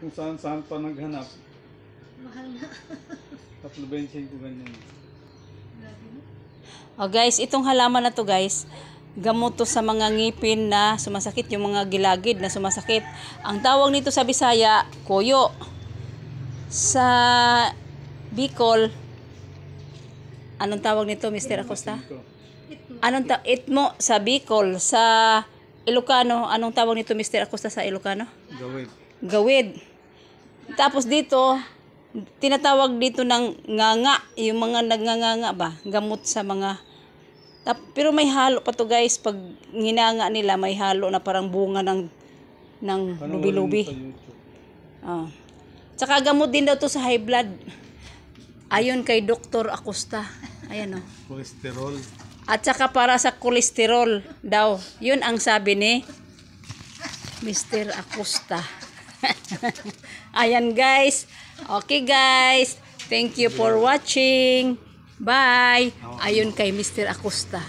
Kung saan pa naghanap. Mahal na. 3.25 ganyan. Oh guys, itong halaman na to guys, gamot to sa mga ngipin na sumasakit, yung mga gilagid na sumasakit. Ang tawag nito sa Bisaya, koyo. Sa Bicol, anong tawag nito, Mr. Acosta? Itmo sa Bicol. Sa Ilocano, anong tawag nito, Mr. Acosta, sa Ilocano? Gawid. Gawid. Tapos dito, tinatawag dito ng nganga, yung mga nagnganganga ba, gamot sa mga pero may halo pa to guys, pag nginanga nila may halo na parang bunga ng lubi-lubi. Oh. Tsaka gamot din daw to sa high blood. Ayon kay Dr. Acosta. Ayan oh. Cholesterol. At saka para sa kolesterol daw. Yun ang sabi ni Mr. Acosta. Ayan guys. Okay guys. Thank you for watching. Bye. Ayon kay Mr. Acosta.